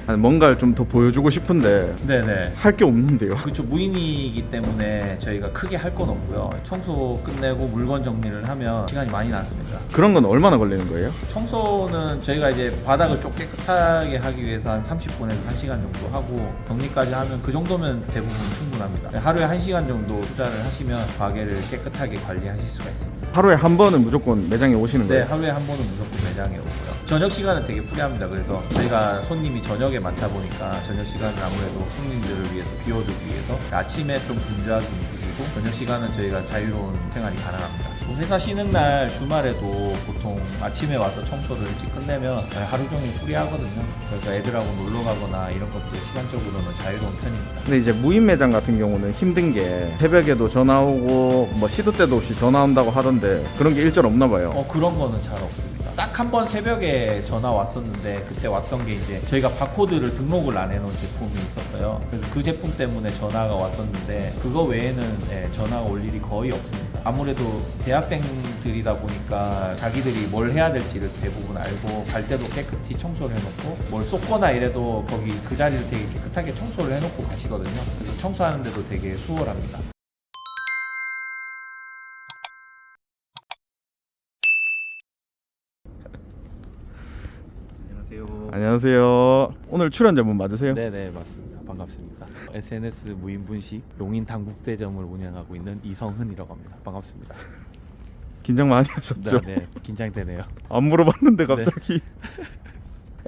아니, 뭔가를 좀 더 보여주고 싶은데 네네. 할 게 없는데요. 그렇죠. 무인이기 때문에 저희가 크게 할 건 없고요. 청소 끝내고 물건 정리를 하면 시간이 많이 남습니다. 그런 건 얼마나 걸리는 거예요? 청소는 저희가 이제 바닥을 좀 깨끗하게 하기 위해서 한 30분에서 1시간 정도 하고 정리까지 하면 그 정도면 대부분 충분합니다. 하루에 1시간 정도 투자를 하시면 가게를 깨끗하게 관리하실 수가 있습니다. 하루에 한 번은 무조건 매장에 오시는 네, 거예요? 하루에 한 번은 무조건 매장에 오고요. 저녁 시간은 되게 프리합니다. 그래서 저희가 손님이 저녁에 많다 보니까 저녁 시간은 아무래도 손님들을 위해서 비워두기 위해서 아침에 좀 분주하게 움직이고 저녁 시간은 저희가 자유로운 생활이 가능합니다. 회사 쉬는 날 주말에도 보통 아침에 와서 청소를 일찍 끝내면 하루 종일 프리하거든요. 그래서 애들하고 놀러 가거나 이런 것들 시간적으로는 자유로운 편입니다. 근데 이제 무인 매장 같은 경우는 힘든 게 새벽에도 전화 오고 뭐 시도 때도 없이 전화 온다고 하던데 그런 게 일절 없나 봐요. 그런 거는 잘 없습니다. 딱 한 번 새벽에 전화 왔었는데 그때 왔던 게 이제 저희가 바코드를 등록을 안 해놓은 제품이 있었어요. 그래서 그 제품 때문에 전화가 왔었는데 그거 외에는 전화가 올 일이 거의 없습니다. 아무래도 대학생들이다 보니까 자기들이 뭘 해야 될지를 대부분 알고 갈 때도 깨끗이 청소를 해놓고 뭘 쏟거나 이래도 거기 그 자리를 되게 깨끗하게 청소를 해놓고 가시거든요. 그래서 청소하는데도 되게 수월합니다. 안녕하세요. 오늘 출연자분 맞으세요? 네네 맞습니다. 반갑습니다. SNS 무인분식 용인 당국대점을 운영하고 있는 이성흔이라고 합니다. 반갑습니다. 긴장 많이 하셨죠? 네, 긴장되네요. 안 물어봤는데 갑자기.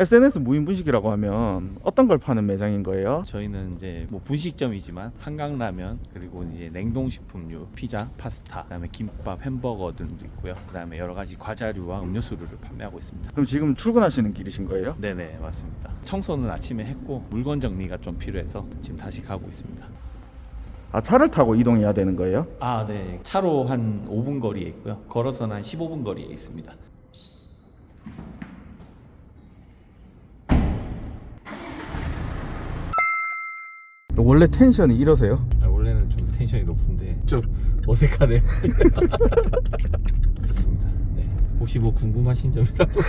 SNS 무인 분식이라고 하면 어떤 걸 파는 매장인 거예요? 저희는 이제 뭐 분식점이지만 한강라면 그리고 이제 냉동식품류, 피자, 파스타, 그다음에 김밥, 햄버거 등도 있고요. 그다음에 여러 가지 과자류와 음료수를 판매하고 있습니다. 그럼 지금 출근하시는 길이신 거예요? 네네 맞습니다. 청소는 아침에 했고 물건 정리가 좀 필요해서 지금 다시 가고 있습니다. 아, 차를 타고 이동해야 되는 거예요? 아, 네. 차로 한 5분 거리에 있고요. 걸어서는 한 15분 거리에 있습니다. 원래 텐션이 이러세요? 원래는 좀 텐션이 높은데 좀 어색하네요. 그렇습니다. 네. 혹시 뭐 궁금하신 점이라도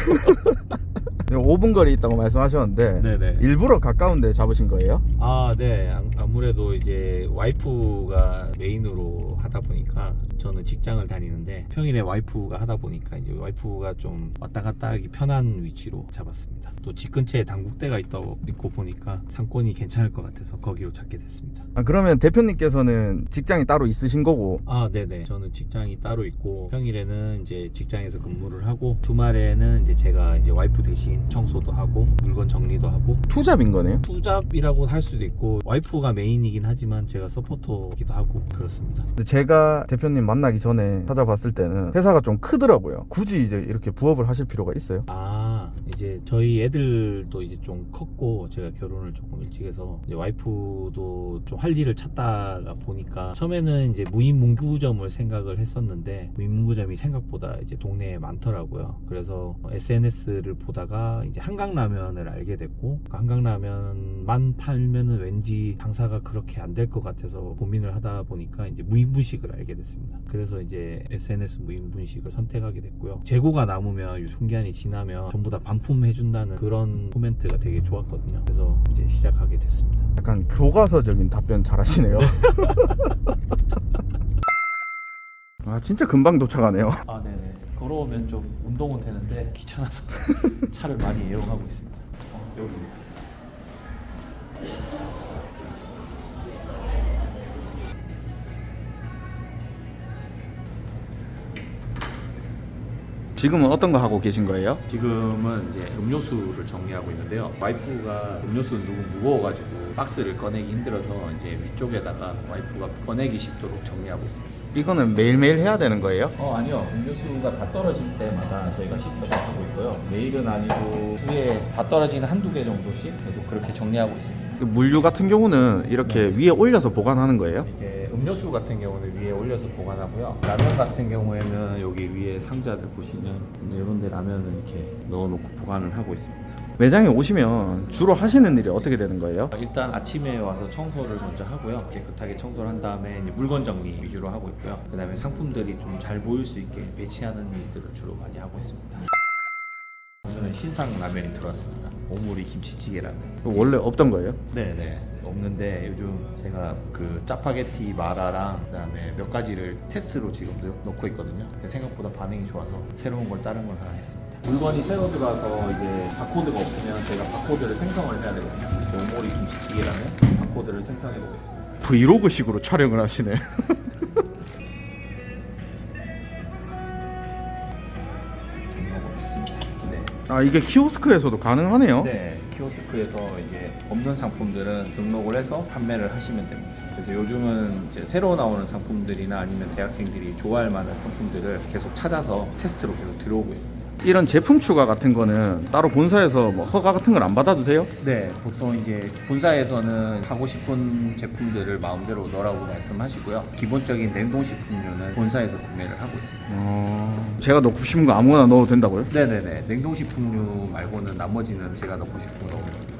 5분 거리 있다고 말씀하셨는데 네네. 일부러 가까운 데 잡으신 거예요? 아, 네. 아무래도 이제 와이프가 메인으로 하다 보니까 저는 직장을 다니는데 평일에 와이프가 하다 보니까 이제 와이프가 좀 왔다 갔다 하기 편한 위치로 잡았습니다. 또 집 근처에 당국대가 있고 보니까 상권이 괜찮을 것 같아서 거기로 잡게 됐습니다. 아, 그러면 대표님께서는 직장이 따로 있으신 거고. 아, 네네. 저는 직장이 따로 있고 평일에는 이제 직장에서 근무를 하고 주말에는 이제 제가 이제 와이프 대신 청소도 하고 물건 정리도 하고 투잡인 거네요? 투잡이라고 할 수도 있고 와이프가 메인이긴 하지만 제가 서포터기도 하고 그렇습니다. 근데 제가 대표님 만나기 전에 찾아봤을 때는 회사가 좀 크더라고요. 굳이 이제 이렇게 부업을 하실 필요가 있어요? 아, 이제 저희 애들도 이제 좀 컸고 제가 결혼을 조금 일찍 해서 이제 와이프도 좀 할 일을 찾다가 보니까 처음에는 이제 무인 문구점을 생각을 했었는데 무인 문구점이 생각보다 이제 동네에 많더라고요. 그래서 SNS를 보다가 이제 한강라면을 알게 됐고 그 한강라면만 팔면은 왠지 장사가 그렇게 안 될 것 같아서 고민을 하다 보니까 이제 무인분식을 알게 됐습니다. 그래서 이제 SNS 무인분식을 선택하게 됐고요. 재고가 남으면 유통기한이 지나면 전부 다 반품해준다는 그런 코멘트가 되게 좋았거든요. 그래서 이제 시작하게 됐습니다. 약간 교과서적인 답변 잘하시네요. 아, 진짜 금방 도착하네요. 아, 네네. 걸어오면 좀 운동은 되는데 귀찮아서 차를 많이 이용하고 있습니다. 여기입니다. 지금은 어떤 거 하고 계신 거예요? 지금은 이제 음료수를 정리하고 있는데요. 와이프가 음료수는 너무 무거워가지고 박스를 꺼내기 힘들어서 이제 위쪽에다가 와이프가 꺼내기 쉽도록 정리하고 있습니다. 이거는 매일매일 해야 되는 거예요? 아니요. 음료수가 다 떨어질 때마다 저희가 시켜서 하고 있고요. 매일은 아니고 주에 다 떨어지는 한두 개 정도씩 계속 그렇게 정리하고 있습니다. 그 물류 같은 경우는 이렇게 위에 올려서 보관하는 거예요? 이제 음료수 같은 경우는 위에 올려서 보관하고요. 라면 같은 경우에는 여기 위에 상자들 보시면 이런 데 라면을 이렇게 넣어놓고 보관을 하고 있습니다. 매장에 오시면 주로 하시는 일이 어떻게 되는 거예요? 일단 아침에 와서 청소를 먼저 하고요. 깨끗하게 청소를 한 다음에 이제 물건 정리 위주로 하고 있고요. 그 다음에 상품들이 좀 잘 보일 수 있게 배치하는 일들을 주로 많이 하고 있습니다. 오늘은 신상 라면이 들어왔습니다. 오모리 김치찌개라는. 원래 없던 거예요? 네네. 없는데 요즘 제가 그 짜파게티 마라랑 그다음에 몇 가지를 테스트로 지금 넣고 있거든요. 생각보다 반응이 좋아서 새로운 걸 다른 걸 하나 했습니다. 물건이 새로 들어와서 이제 바코드가 없으면 제가 바코드를 생성을 해야 되거든요. 오모리 김치찌개라는 바코드를 생성해 보겠습니다. 브이로그식으로 촬영을 하시네. 등록하겠습니다. 네. 아, 이게 키오스크에서도 가능하네요. 네, 키오스크에서 이제 없는 상품들은 등록을 해서 판매를 하시면 됩니다. 그래서 요즘은 이제 새로 나오는 상품들이나 아니면 대학생들이 좋아할 만한 상품들을 계속 찾아서 테스트로 계속 들어오고 있습니다. 이런 제품 추가 같은 거는 따로 본사에서 뭐 허가 같은 걸 안 받아도 돼요? 네, 보통 이제 본사에서는 하고 싶은 제품들을 마음대로 넣으라고 말씀하시고요. 기본적인 냉동식품류는 본사에서 구매를 하고 있습니다. 제가 넣고 싶은 거 아무거나 넣어도 된다고요? 네네네. 냉동식품류 말고는 나머지는 제가 넣고 싶은 거 넣으면 됩니다.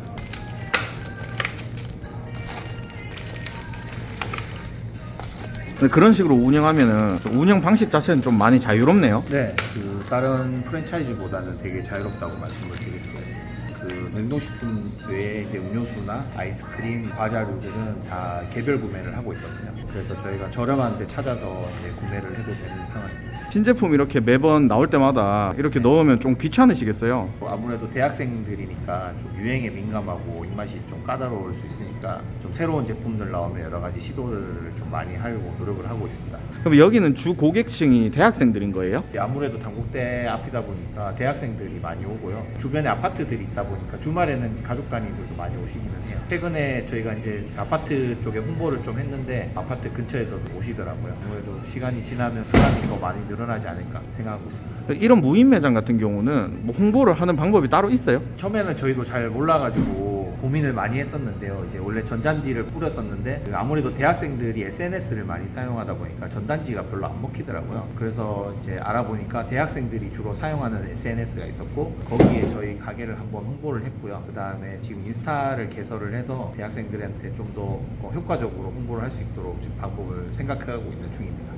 근데 그런 식으로 운영하면은 운영 방식 자체는 좀 많이 자유롭네요. 네, 그 다른 프랜차이즈보다는 되게 자유롭다고 말씀을 드릴 수가 있습니다. 그 냉동식품 외에 이제 음료수나 아이스크림, 과자류들은 다 개별 구매를 하고 있거든요. 그래서 저희가 저렴한 데 찾아서 이제 구매를 해도 되는 상황입니다. 신제품 이렇게 매번 나올 때마다 이렇게 넣으면 좀 귀찮으시겠어요? 아무래도 대학생들이니까 좀 유행에 민감하고 입맛이 좀 까다로울 수 있으니까 좀 새로운 제품들 나오면 여러 가지 시도를 좀 많이 하려고 노력을 하고 있습니다. 그럼 여기는 주 고객층이 대학생들인 거예요? 아무래도 단국대 앞이다 보니까 대학생들이 많이 오고요. 주변에 아파트들이 있다 보니까 주말에는 가족 단위들도 많이 오시기는 해요. 최근에 저희가 이제 아파트 쪽에 홍보를 좀 했는데 아파트 근처에서도 오시더라고요. 아무래도 시간이 지나면 사람이 더 많이 늘어나지 않을까 생각하고 있습니다. 이런 무인 매장 같은 경우는 뭐 홍보를 하는 방법이 따로 있어요? 처음에는 저희도 잘 몰라가지고 고민을 많이 했었는데요. 이제 원래 전단지를 뿌렸었는데 아무래도 대학생들이 SNS를 많이 사용하다 보니까 전단지가 별로 안 먹히더라고요. 그래서 이제 알아보니까 대학생들이 주로 사용하는 SNS가 있었고 거기에 저희 가게를 한번 홍보를 했고요. 그 다음에 지금 인스타를 개설을 해서 대학생들한테 좀 더 효과적으로 홍보를 할 수 있도록 지금 방법을 생각하고 있는 중입니다.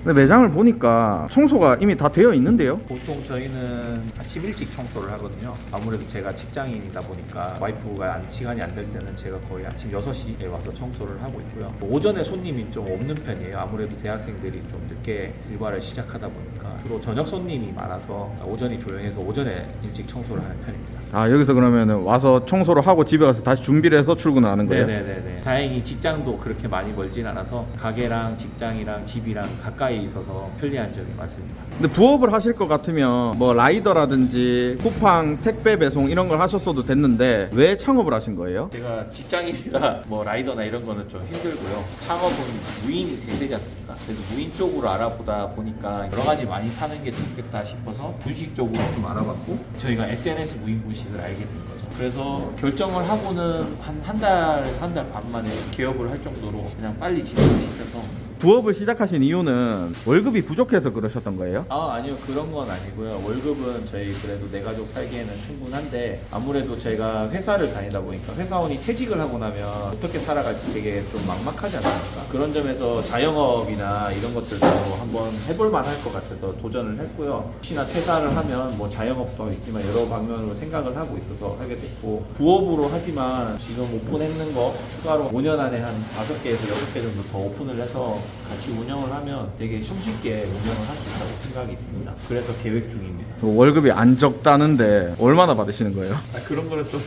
근데 매장을 보니까 청소가 이미 다 되어 있는데요? 보통 저희는 아침 일찍 청소를 하거든요. 아무래도 제가 직장인이다 보니까 와이프가 시간이 안 될 때는 제가 거의 아침 6시에 와서 청소를 하고 있고요. 오전에 손님이 좀 없는 편이에요. 아무래도 대학생들이 좀 늦게 일과를 시작하다 보니까 주로 저녁 손님이 많아서 오전이 조용해서 오전에 일찍 청소를 하는 편입니다. 아, 여기서 그러면은 와서 청소를 하고 집에 가서 다시 준비를 해서 출근을 하는 거예요? 네네네. 다행히 직장도 그렇게 많이 멀진 않아서 가게랑 직장이랑 집이랑 가까이 있어서 편리한 점이 많습니다. 근데 부업을 하실 것 같으면 뭐 라이더라든지 쿠팡, 택배 배송 이런 걸 하셨어도 됐는데 왜 창업을 하신 거예요? 제가 직장인이라 뭐 라이더나 이런 거는 좀 힘들고요. 창업은 무인이 대세지 않습니까? 그래서 무인 쪽으로 알아보다 보니까 여러 가지 많이 파는 게 좋겠다 싶어서 분식 쪽으로 좀 알아봤고 저희가 SNS 무인 분식을 알게 된 거죠. 그래서 결정을 하고는 한 달에서 한 달 반 만에 개업을 할 정도로 그냥 빨리 진행을 시켜서 부업을 시작하신 이유는 월급이 부족해서 그러셨던 거예요? 아니요. 그런 건 아니고요. 월급은 저희 그래도 내 가족 살기에는 충분한데 아무래도 제가 회사를 다니다 보니까 회사원이 퇴직을 하고 나면 어떻게 살아갈지 되게 좀 막막하지 않습니까? 그런 점에서 자영업이나 이런 것들도 한번 해볼 만할 것 같아서 도전을 했고요. 혹시나 퇴사를 하면 뭐 자영업도 있지만 여러 방면으로 생각을 하고 있어서 하게 됐고 부업으로 하지만 지금 오픈했는 거 추가로 5년 안에 한 5개에서 6개 정도 더 오픈을 해서 같이 운영을 하면 되게 손쉽게 운영을 할 수 있다고 생각이 듭니다. 그래서 계획 중입니다. 월급이 안 적다는데 얼마나 받으시는 거예요? 그런 거는 좀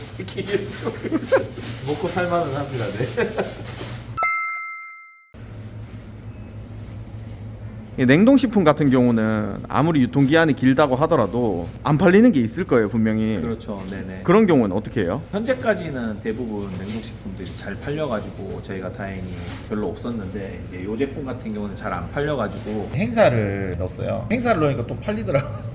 먹고 살만은 합니다. 네. 이 냉동식품 같은 경우는 아무리 유통기한이 길다고 하더라도 안 팔리는 게 있을 거예요, 분명히. 그렇죠. 네네. 그런 경우는 어떻게 해요? 현재까지는 대부분 냉동식품들이 잘 팔려가지고 저희가 다행히 별로 없었는데 이제 요 제품 같은 경우는 잘 안 팔려가지고 행사를 넣었어요. 행사를 넣으니까 또 팔리더라고요.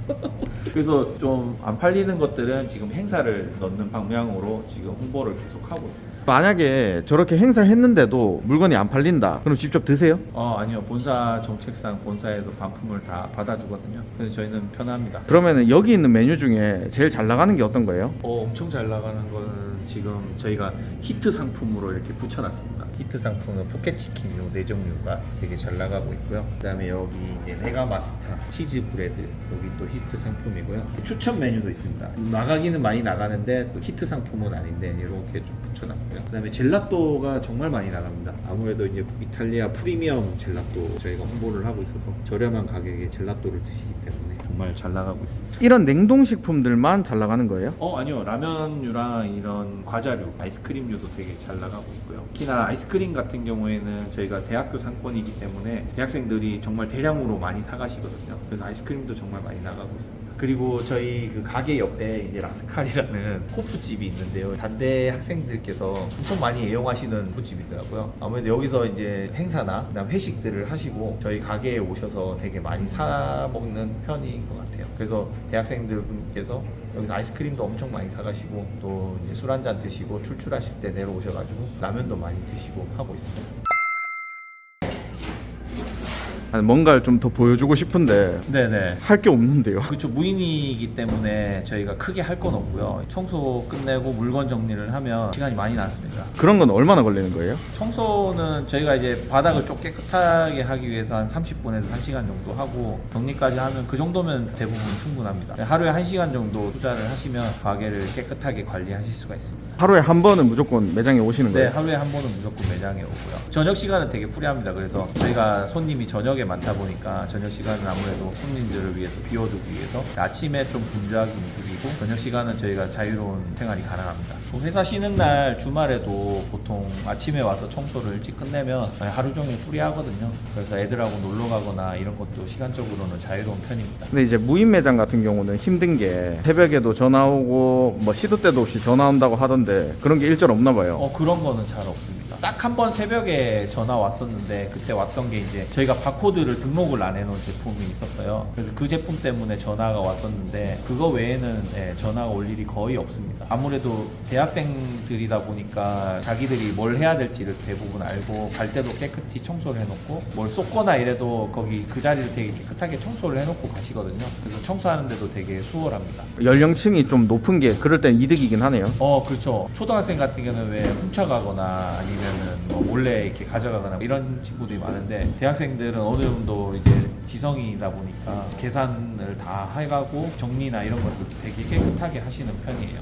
그래서 좀 안 팔리는 것들은 지금 행사를 넣는 방향으로 지금 홍보를 계속 하고 있습니다. 만약에 저렇게 행사했는데도 물건이 안 팔린다, 그럼 직접 드세요? 아니요. 본사 정책상 본사에서 반품을 다 받아주거든요. 그래서 저희는 편합니다. 그러면은 여기 있는 메뉴 중에 제일 잘 나가는 게 어떤 거예요? 엄청 잘 나가는 거는 지금 저희가 히트 상품으로 이렇게 붙여놨습니다. 히트 상품은 포켓치킨류 4종류가 되게 잘 나가고 있고요. 그 다음에 여기 이제 메가마스타 치즈 브레드, 여기 또 히트 상품이고요. 추천 메뉴도 있습니다. 나가기는 많이 나가는데 또 히트 상품은 아닌데 이렇게 좀 붙여놨고요. 그 다음에 젤라또가 정말 많이 나갑니다. 아무래도 이제 이탈리아 프리미엄 젤라또 저희가 홍보를 하고 있어서 저렴한 가격에 젤라또를 드시기 때문에 정말 잘 나가고 있습니다. 이런 냉동식품들만 잘 나가는 거예요? 아니요. 라면류랑 이런 과자류, 아이스크림류도 되게 잘 나가고 있고요. 특히나 아이스크림 같은 경우에는 저희가 대학교 상권이기 때문에 대학생들이 정말 대량으로 많이 사가시거든요. 그래서 아이스크림도 정말 많이 나가고 있습니다. 그리고 저희 그 가게 옆에 이제 라스칼이라는 호프집이 있는데요. 단대 학생들께서 엄청 많이 애용하시는 호프집이더라고요. 아무래도 여기서 이제 행사나 그다음 회식들을 하시고 저희 가게에 오셔서 되게 많이 사 먹는 편인 것 같아요. 그래서 대학생들분께서 여기서 아이스크림도 엄청 많이 사가시고 또 이제 술 한잔 드시고 출출하실 때 내려오셔가지고 라면도 많이 드시고 하고 있습니다. 아니, 뭔가를 좀 더 보여주고 싶은데 네네. 할 게 없는데요. 그렇죠. 무인이기 때문에 저희가 크게 할 건 없고요. 청소 끝내고 물건 정리를 하면 시간이 많이 남습니다. 그런 건 얼마나 걸리는 거예요? 청소는 저희가 이제 바닥을 좀 깨끗하게 하기 위해서 한 30분에서 1시간 정도 하고 정리까지 하면 그 정도면 대부분 충분합니다. 하루에 1시간 정도 투자를 하시면 가게를 깨끗하게 관리하실 수가 있습니다. 하루에 한 번은 무조건 매장에 오시는 네, 거예요? 하루에 한 번은 무조건 매장에 오고요. 저녁 시간은 되게 프리합니다. 그래서 저희가 손님이 저녁에 많다 보니까 저녁 시간은 아무래도 손님들을 위해서 비워두기 위해서 아침에 좀 분주하게 움직이고 저녁 시간은 저희가 자유로운 생활이 가능합니다. 회사 쉬는 날 주말에도 보통 아침에 와서 청소를 일찍 끝내면 하루 종일 프리하거든요. 그래서 애들하고 놀러 가거나 이런 것도 시간적으로는 자유로운 편입니다. 근데 이제 무인 매장 같은 경우는 힘든 게 새벽에도 전화 오고 뭐 시도 때도 없이 전화 온다고 하던데 그런 게 일절 없나 봐요. 그런 거는 잘 없습니다. 딱 한 번 새벽에 전화 왔었는데 그때 왔던 게 이제 저희가 바코드를 등록을 안 해놓은 제품이 있었어요. 그래서 그 제품 때문에 전화가 왔었는데 그거 외에는 전화가 올 일이 거의 없습니다. 아무래도 대학생들이다 보니까 자기들이 뭘 해야 될지를 대부분 알고 갈 때도 깨끗이 청소를 해놓고 뭘 쏟거나 이래도 거기 그 자리를 되게 깨끗하게 청소를 해놓고 가시거든요. 그래서 청소하는데도 되게 수월합니다. 연령층이 좀 높은 게 그럴 땐 이득이긴 하네요. 그렇죠. 초등학생 같은 경우는 왜 훔쳐가거나 아니면은 뭐 몰래 이렇게 가져가거나 이런 친구들이 많은데 대학생들은 어느 정도 이제 지성이다 보니까 계산을 다 해가고 정리나 이런 것도 되게 깨끗하게 하시는 편이에요.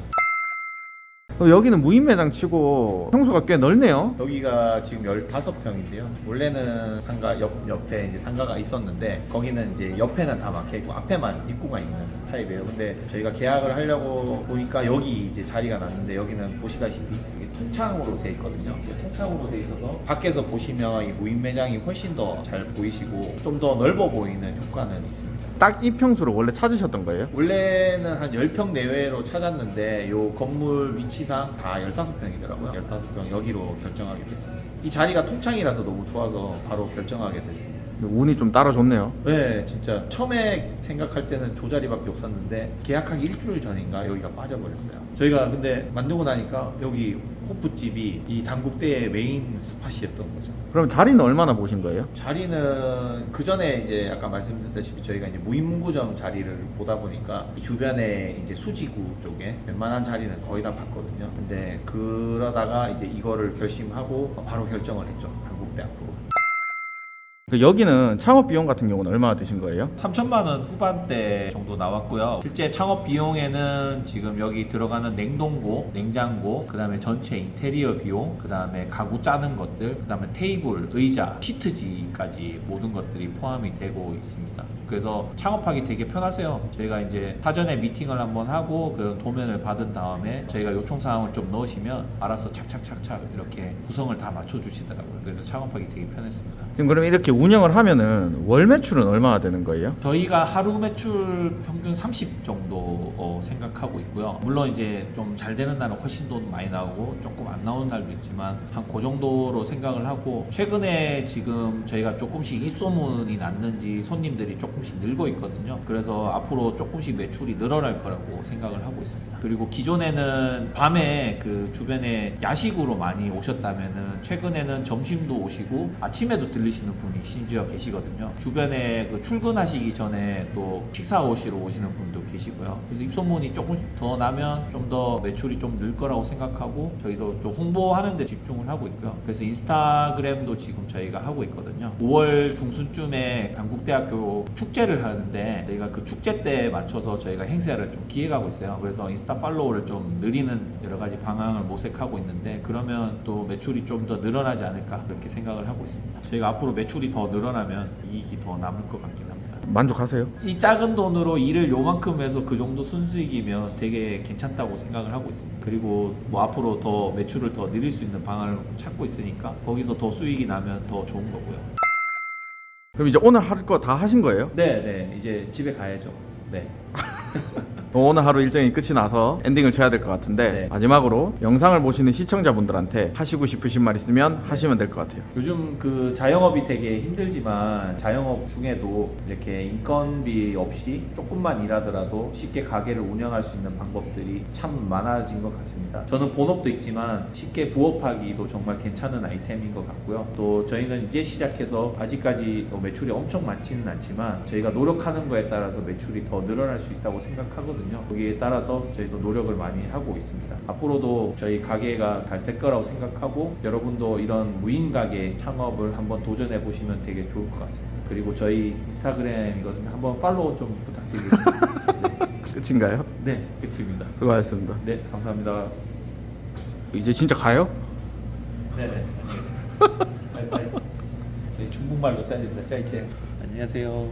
여기는 무인 매장 치고 평수가 꽤 넓네요. 여기가 지금 15평인데요. 원래는 상가 옆에 이제 상가가 있었는데 거기는 이제 옆에는 다 막혀 있고 앞에만 입구가 있는 타입이에요. 근데 저희가 계약을 하려고 보니까 여기 이제 자리가 났는데 여기는 보시다시피 이게 통창으로 돼 있거든요. 통창으로 돼 있어서 밖에서 보시면 이 무인 매장이 훨씬 더 잘 보이시고 좀 더 넓어 보이는 효과는 있습니다. 딱 이 평수를 원래 찾으셨던 거예요? 원래는 한 10평 내외로 찾았는데 요 건물 위치상 다 15평이더라고요. 15평 여기로 결정하게 됐습니다. 이 자리가 통창이라서 너무 좋아서 바로 결정하게 됐습니다. 운이 좀 따라줬네요. 네, 진짜 처음에 생각할 때는 저 자리밖에 없었는데 계약하기 일주일 전인가 여기가 빠져버렸어요. 저희가 근데 만들고 나니까 여기 호프집이 이 단국대의 메인 스팟이었던 거죠. 그럼 자리는 얼마나 보신 거예요? 자리는 그 전에 이제 아까 말씀드렸다시피 저희가 이제 무인문구점 자리를 보다 보니까 이 주변에 이제 수지구 쪽에 웬만한 자리는 거의 다 봤거든요. 근데 그러다가 이제 이거를 결심하고 바로 결정을 했죠. 단국대 앞으로. 여기는 창업 비용 같은 경우는 얼마나 드신 거예요? 3천만 원 후반대 정도 나왔고요. 실제 창업 비용에는 지금 여기 들어가는 냉동고, 냉장고, 그 다음에 전체 인테리어 비용, 그 다음에 가구 짜는 것들, 그 다음에 테이블, 의자, 시트지까지 모든 것들이 포함이 되고 있습니다. 그래서 창업하기 되게 편하세요. 저희가 이제 사전에 미팅을 한번 하고 그 도면을 받은 다음에 저희가 요청사항을 좀 넣으시면 알아서 착착착착 이렇게 구성을 다 맞춰주시더라고요. 그래서 창업하기 되게 편했습니다. 지금 그럼 이렇게 운영을 하면은 월 매출은 얼마나 되는 거예요? 저희가 하루 매출 평균 30 정도 생각하고 있고요. 물론 이제 좀 잘 되는 날은 훨씬 더 많이 나오고 조금 안 나오는 날도 있지만 한 그 정도로 생각을 하고 최근에 지금 저희가 조금씩 입소문이 났는지 손님들이 조금씩 늘고 있거든요. 그래서 앞으로 조금씩 매출이 늘어날 거라고 생각을 하고 있습니다. 그리고 기존에는 밤에 그 주변에 야식으로 많이 오셨다면은 최근에는 점심도 오시고 아침에도 들리시는 분이 심지어 계시거든요. 주변에 그 출근하시기 전에 또 식사 오시러 오시는 분도 계시고요. 그래서 입소문이 조금씩 더 나면 좀 더 매출이 좀 늘 거라고 생각하고 저희도 좀 홍보하는 데 집중을 하고 있고요. 그래서 인스타그램도 지금 저희가 하고 있거든요. 5월 중순쯤에 강국대학교 축제를 하는데 저희가 그 축제 때 맞춰서 저희가 행사를 좀 기획하고 있어요. 그래서 인스타 팔로우를 좀 늘리는 여러 가지 방향을 모색하고 있는데 그러면 또 매출이 좀 더 늘어나지 않을까 그렇게 생각을 하고 있습니다. 저희가 앞으로 매출이 더 늘어나면 이익이 더 남을 것 같긴 합니다. 만족하세요? 이 작은 돈으로 일을 요만큼 해서 그 정도 순수익이면 되게 괜찮다고 생각을 하고 있습니다. 그리고 뭐 앞으로 더 매출을 더 늘릴 수 있는 방안을 찾고 있으니까 거기서 더 수익이 나면 더 좋은 거고요. 그럼 이제 오늘 할 거 다 하신 거예요? 네, 이제 집에 가야죠. 네. 오늘 하루 일정이 끝이 나서 엔딩을 쳐야 될 것 같은데 네. 마지막으로 영상을 보시는 시청자분들한테 하시고 싶으신 말 있으면 하시면 될 것 같아요. 요즘 그 자영업이 되게 힘들지만 자영업 중에도 이렇게 인건비 없이 조금만 일하더라도 쉽게 가게를 운영할 수 있는 방법들이 참 많아진 것 같습니다. 저는 본업도 있지만 쉽게 부업하기도 정말 괜찮은 아이템인 것 같고요. 또 저희는 이제 시작해서 아직까지 매출이 엄청 많지는 않지만 저희가 노력하는 거에 따라서 매출이 더 늘어날 수 있다고 생각하거든요. 거기에 따라서 저희도 노력을 많이 하고 있습니다. 앞으로도 저희 가게가 잘 될 거라고 생각하고 여러분도 이런 무인 가게 창업을 한번 도전해 보시면 되게 좋을 것 같습니다. 그리고 저희 인스타그램이거든요. 한번 팔로우 좀 부탁드리겠습니다. 끝인가요? 네, 끝입니다. 수고하셨습니다. 네, 감사합니다. 이제 진짜 가요? 네, 안녕히 계세요. 바이바이. 저희 중국말도 써야 됩니다. 짜이째. 안녕하세요.